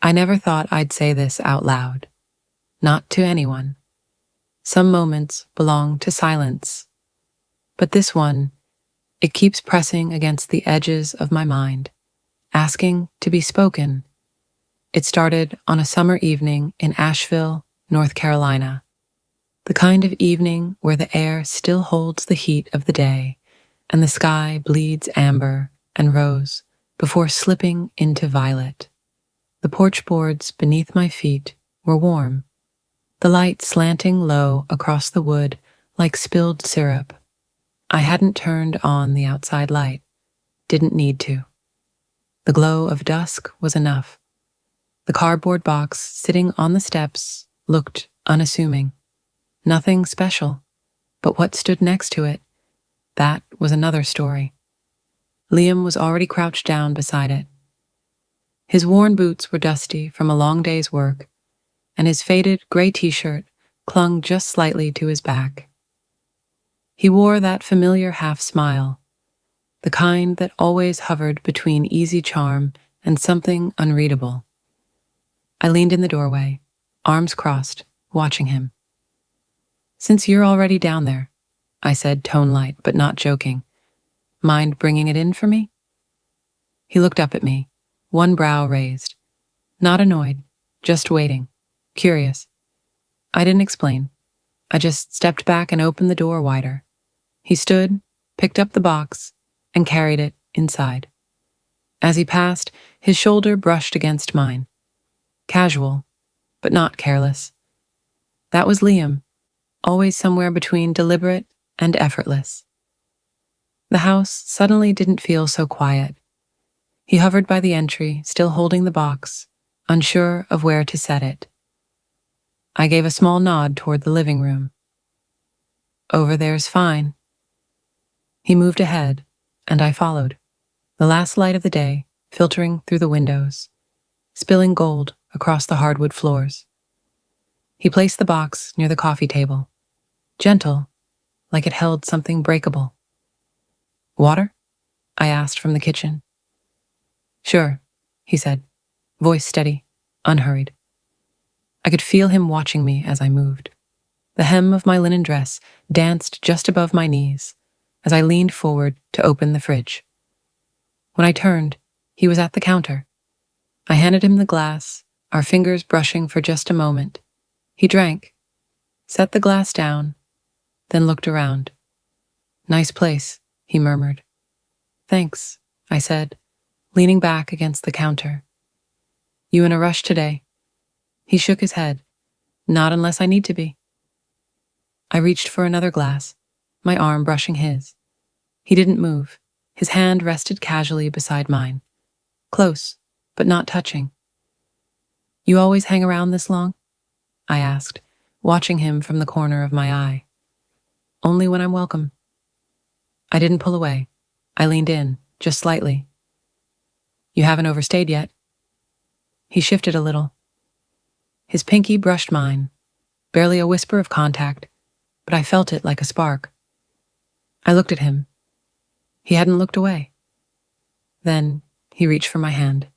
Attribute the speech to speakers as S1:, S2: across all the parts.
S1: I never thought I'd say this out loud. Not to anyone. Some moments belong to silence. But this one, it keeps pressing against the edges of my mind, asking to be spoken. It started on a summer evening in Asheville, North Carolina. The kind of evening where the air still holds the heat of the day and the sky bleeds amber and rose before slipping into violet. The porch boards beneath my feet were warm, the light slanting low across the wood like spilled syrup. I hadn't turned on the outside light, didn't need to. The glow of dusk was enough. The cardboard box sitting on the steps looked unassuming. Nothing special, but what stood next to it, that was another story. Liam was already crouched down beside it. His worn boots were dusty from a long day's work, and his faded gray t-shirt clung just slightly to his back. He wore that familiar half-smile, the kind that always hovered between easy charm and something unreadable. I leaned in the doorway, arms crossed, watching him. "Since you're already down there," I said, tone light but not joking, "mind bringing it in for me?" He looked up at me, one brow raised. Not annoyed, just waiting, curious. I didn't explain. I just stepped back and opened the door wider. He stood, picked up the box, and carried it inside. As he passed, his shoulder brushed against mine. Casual, but not careless. That was Liam, always somewhere between deliberate and effortless. The house suddenly didn't feel so quiet. He hovered by the entry, still holding the box, unsure of where to set it. I gave a small nod toward the living room. "Over there's fine." He moved ahead, and I followed, the last light of the day filtering through the windows, spilling gold across the hardwood floors. He placed the box near the coffee table, gentle, like it held something breakable. "Water?" I asked from the kitchen. "Sure," he said, voice steady, unhurried. I could feel him watching me as I moved. The hem of my linen dress danced just above my knees as I leaned forward to open the fridge. When I turned, he was at the counter. I handed him the glass, our fingers brushing for just a moment. He drank, set the glass down, then looked around. "Nice place," he murmured. "Thanks," I said, leaning back against the counter. "You in a rush today?" He shook his head. "Not unless I need to be." I reached for another glass, my arm brushing his. He didn't move. His hand rested casually beside mine. Close, but not touching. "You always hang around this long?" I asked, watching him from the corner of my eye. "Only when I'm welcome." I didn't pull away. I leaned in, just slightly. "You haven't overstayed yet." He shifted a little. His pinky brushed mine, barely a whisper of contact, but I felt it like a spark. I looked at him. He hadn't looked away. Then he reached for my hand.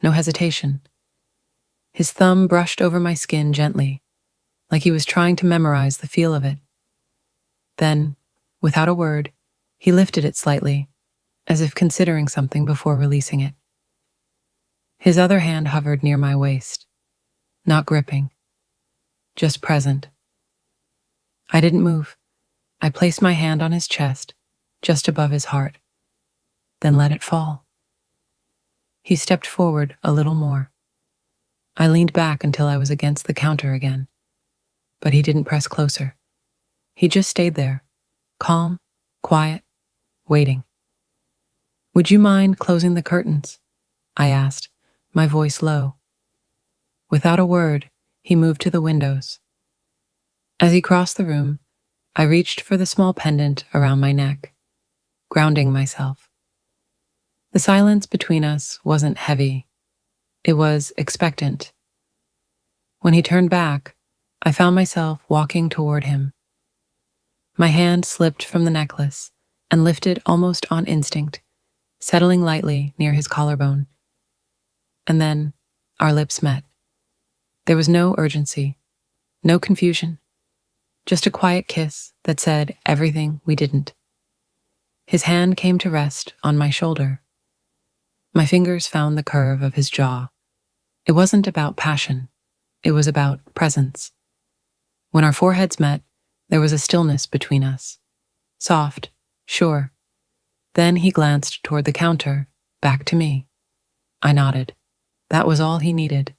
S1: No hesitation. His thumb brushed over my skin gently, like he was trying to memorize the feel of it. Then, without a word, he lifted it slightly, as if considering something before releasing it. His other hand hovered near my waist, not gripping, just present. I didn't move. I placed my hand on his chest, just above his heart, then let it fall. He stepped forward a little more. I leaned back until I was against the counter again, but he didn't press closer. He just stayed there, calm, quiet, waiting. "Would you mind closing the curtains?" I asked, my voice low. Without a word, he moved to the windows. As he crossed the room, I reached for the small pendant around my neck, grounding myself. The silence between us wasn't heavy. It was expectant. When he turned back, I found myself walking toward him. My hand slipped from the necklace and lifted almost on instinct, settling lightly near his collarbone. And then Our lips met. There was no urgency, no confusion, just a quiet kiss that said everything we didn't. His hand came to rest on my shoulder. My fingers found the curve of his jaw. It wasn't about passion. It was about presence. When our foreheads met, there was a stillness between us. Soft, sure. Then he glanced toward the counter, back to me. I nodded. That was all he needed.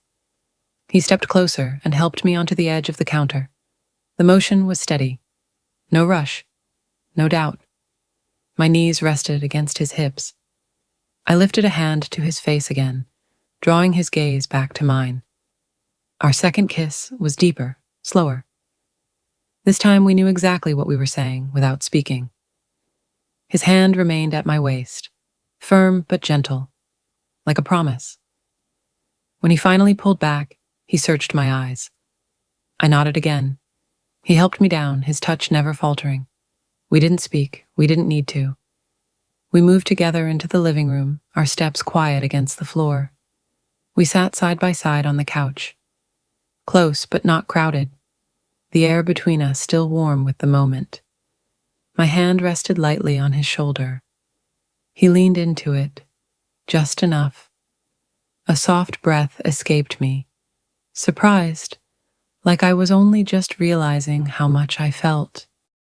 S1: He stepped closer and helped me onto the edge of the counter. The motion was steady. No rush. No doubt. My knees rested against his hips. I lifted a hand to his face again, drawing his gaze back to mine. Our second kiss was deeper, slower. This time we knew exactly what we were saying without speaking. His hand remained at my waist, firm but gentle, like a promise. When he finally pulled back, he searched my eyes. I nodded again. He helped me down, his touch never faltering. We didn't speak. We didn't need to. We moved together into the living room, our steps quiet against the floor. We sat side by side on the couch. Close but not crowded. The air between us still warm with the moment. My hand rested lightly on his shoulder. He leaned into it, just enough. A soft breath escaped me, surprised, like I was only just realizing how much I felt.